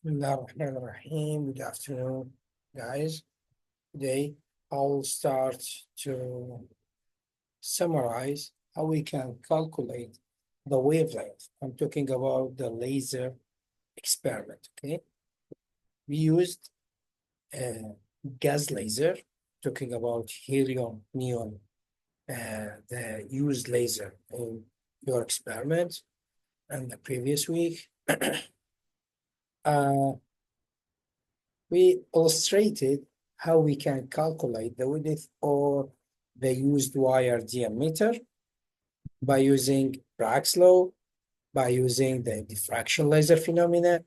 Bismillahirrahmanirrahim. Good afternoon, guys. Today, I'll start to summarize how we can calculate the wavelength. I'm talking about the laser experiment, okay? We used a gas laser, talking about helium neon, the used laser in your experiment and the previous week. Uh, we illustrated how we can calculate the width or the used wire diameter by using Bragg's law, by using the diffraction laser phenomena.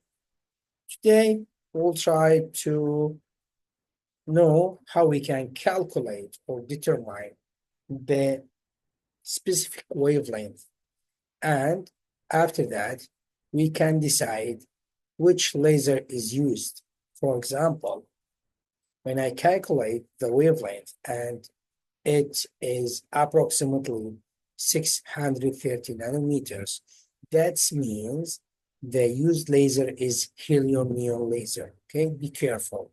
Today, we'll try to know how we can calculate or determine the specific wavelength. And after that, we can decide which laser is used. For example, when I calculate the wavelength and it is approximately 630 nanometers, that means the used laser is helium neon laser. Okay, be careful.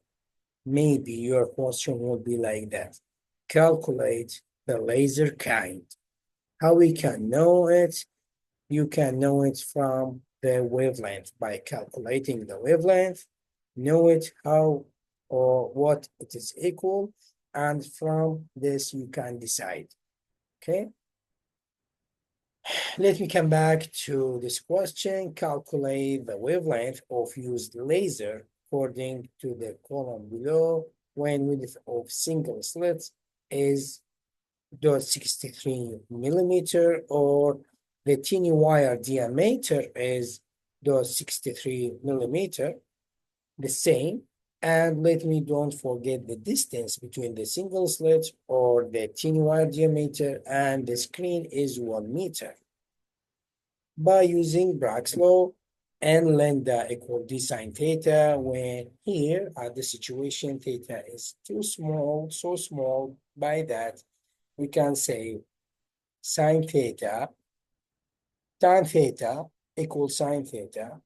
Maybe your question will be like that. Calculate the laser kind. How we can know it? You can know it from the wavelength by calculating the wavelength, know it how or what it is equal, and from this you can decide. Okay, let me come back to this question. Calculate the wavelength of used laser according to the column below when width of single slit is 0.63 millimeter or the tiny wire diameter is 0.63 millimeter, the same. And let me don't forget the distance between the single slit or the tiny wire diameter and the screen is 1 meter. By using Bragg's law and lambda equal d sine theta, when here at the situation theta is too small, so small, by that we can say sine theta tan theta equals sine theta.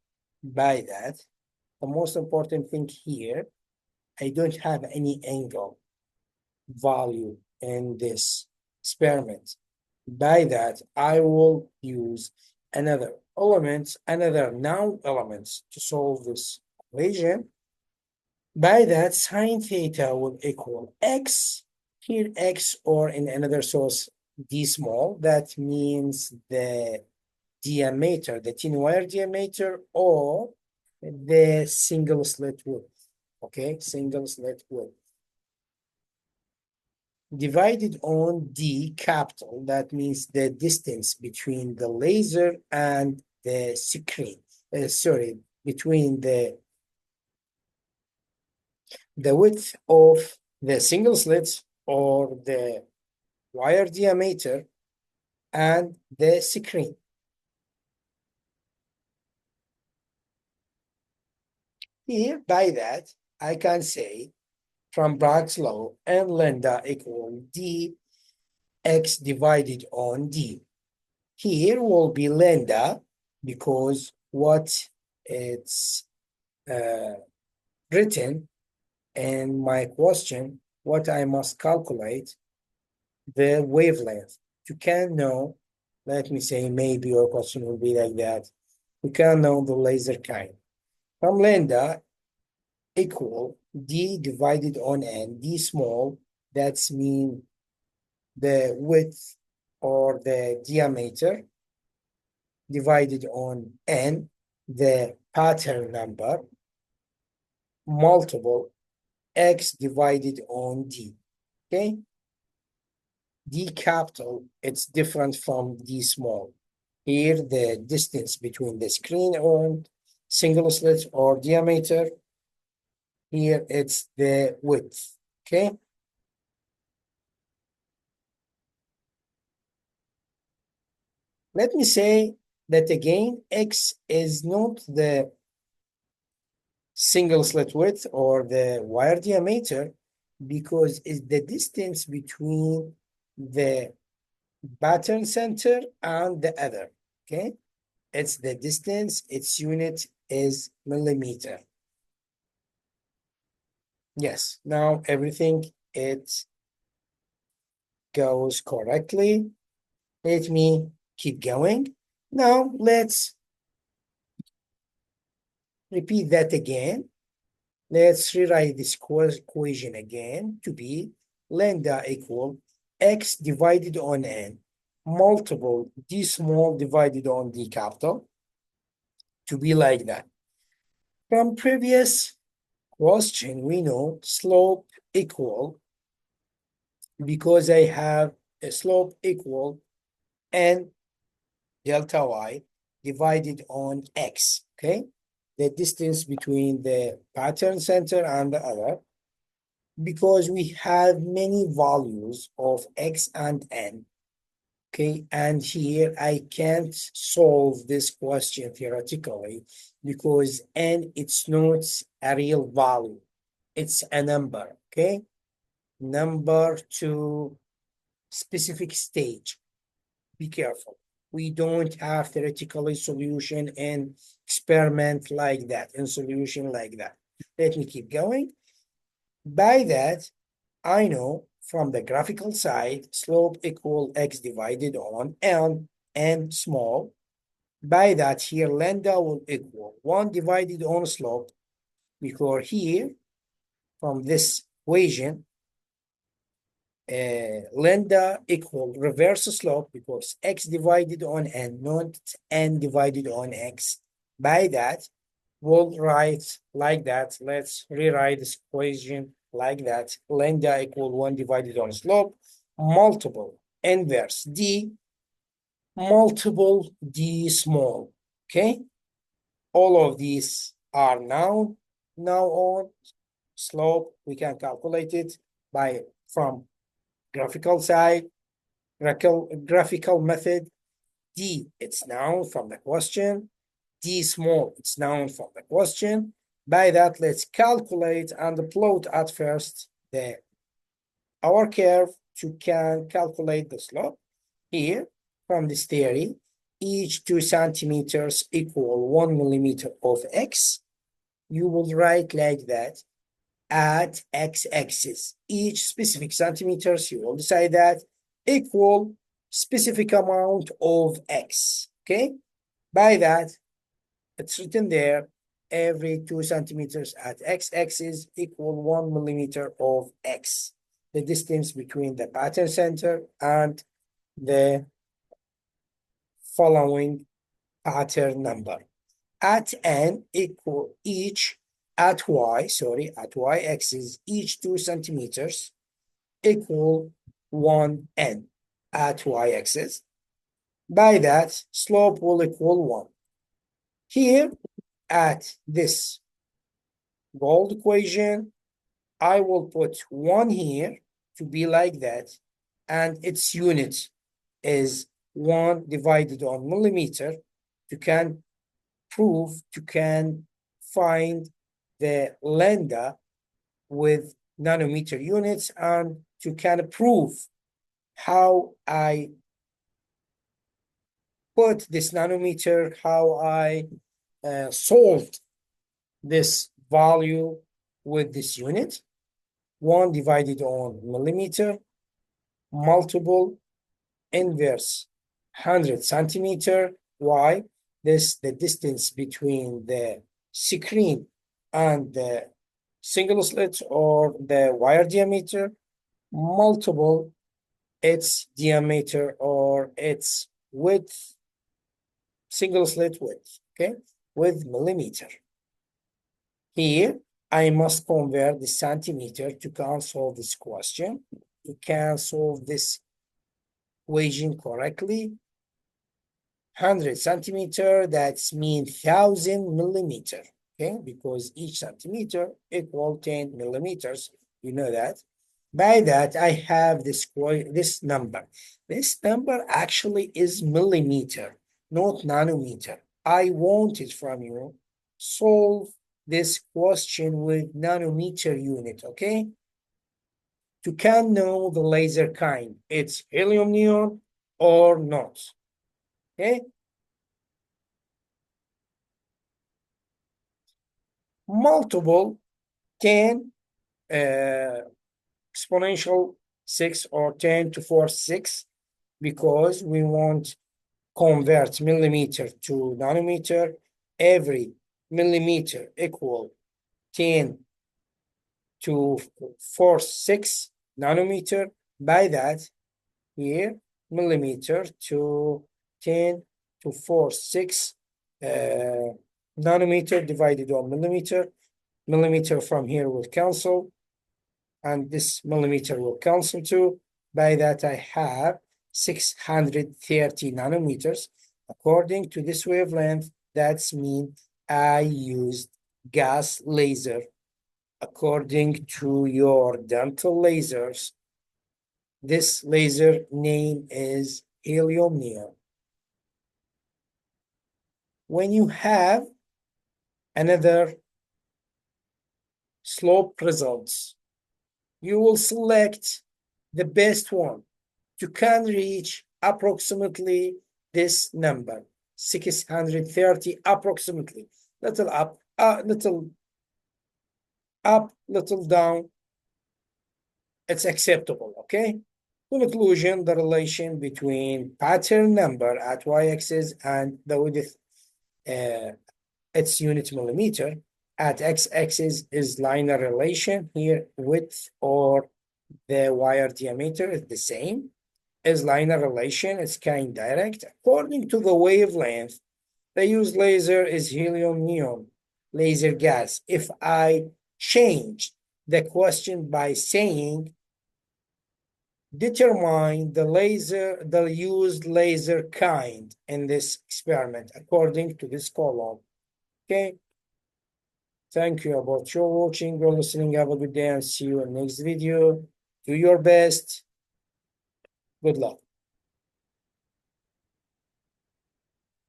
By that, the most important thing here, I don't have any angle value in this experiment. By that, I will use another element, another known element to solve this equation. By that, sine theta will equal x, here x, or in another source, d small. That means the diameter, the thin wire diameter, or the single slit width. Okay, single slit width. Divided on D capital, that means the distance between the laser and the screen. Sorry, between the width of the single slit or the wire diameter and the screen. Here, by that, I can say from Bragg's law and lambda equal d x divided on d. Here will be lambda because what it's written in my question, what I must calculate the wavelength. You can know, let me say maybe your question will be like that. You can know the laser kind. From lambda equal d divided on n, d small, that's mean the width or the diameter divided on n, the pattern number, multiple x divided on d, okay? D capital, it's different from d small. Here, the distance between the screen and single slit or diameter. Here, it's the width, okay? Let me say that again, x is not the single slit width or the wire diameter because it's the distance between the pattern center and the other, okay? It's the distance, its unit is millimeter. Yes, now everything it goes correctly. Let me keep going. Now let's repeat that again. Let's rewrite this equation again to be lambda equal x divided on n multiple d small divided on d capital to be like that. From previous question, we know slope equal, because I have a slope equal n delta y divided on x, okay? The distance between the pattern center and the other, because we have many values of x and n, okay? And here I can't solve this question theoretically because n, it's not a real value. It's a number, okay? Number to specific stage. Be careful. We don't have theoretically solution in experiment like that, in solution like that. Let me keep going. By that, I know from the graphical side, slope equal x divided on n small. By that, here lambda will equal 1 divided on slope, because here, from this equation, lambda equal reverse slope, because x divided on n, not n divided on x. By that, we'll write like that. Let's rewrite this equation like that. Lambda equal 1 divided on slope multiple inverse d multiple d small. Okay, all of these are now on slope. We can calculate it by from graphical side, graphical method. D, it's known from the question. D small, it's known from the question. By that, let's calculate and plot at first our curve to can calculate the slope. Here, from this theory, each 2 centimeters equal 1 millimeter of x. You will write like that at x-axis. Each specific centimeters, you will decide that, equal specific amount of x, okay? By that, it's written there, every 2 centimeters at x-axis equal 1 millimeter of x, the distance between the pattern center and the following pattern number. At n equal each, at y-axis, each 2 centimeters equal 1n at y-axis. By that, slope will equal 1. Here, at this gold equation, I will put 1 here to be like that, and its unit is 1 divided on millimeter. You can find the lambda with nanometer units, and to kind of prove how I put this nanometer, how I solved this value with this unit. 1 divided on millimeter multiple inverse 100 centimeter. Why? This the distance between the screen and the single slit or the wire diameter multiple its diameter or its width, single slit width, okay, with millimeter. Here, I must convert the centimeter to solve this question. You can solve this equation correctly. 100 centimeter, that's mean 1,000 millimeter, okay? Because each centimeter equal 10 millimeters, you know that. By that, I have this number. This number actually is millimeter, not nanometer. I want it from you. Solve this question with nanometer unit, okay? To can know the laser kind, it's helium neon or not, okay? Multiple 10 exponential 6 or 10 to 4 6 because we want convert millimeter to nanometer. Every millimeter equal 10 to 4 6 nanometer. By that, here millimeter to 10 to 4 6 nanometer divided on millimeter. Millimeter from here will cancel, and this millimeter will cancel too. By that, I have 630 nanometers. According to this wavelength, that's mean I used gas laser. According to your dental lasers, this laser name is helium neon. When you have another slope results, you will select the best one. You can reach approximately this number, 630 approximately. Little up, little up, little down. It's acceptable, okay? Conclusion, the relation between pattern number at y-axis and the width, its unit millimeter, at x-axis is linear relation. Here, width or the wire diameter is the same. Is linear relation, it's kind direct. According to the wavelength, the used laser is helium neon laser gas. If I change the question by saying determine the used laser kind in this experiment according to this column. Okay. Thank you about your watching or listening. Have a good day and see you in next video. Do your best. Good luck.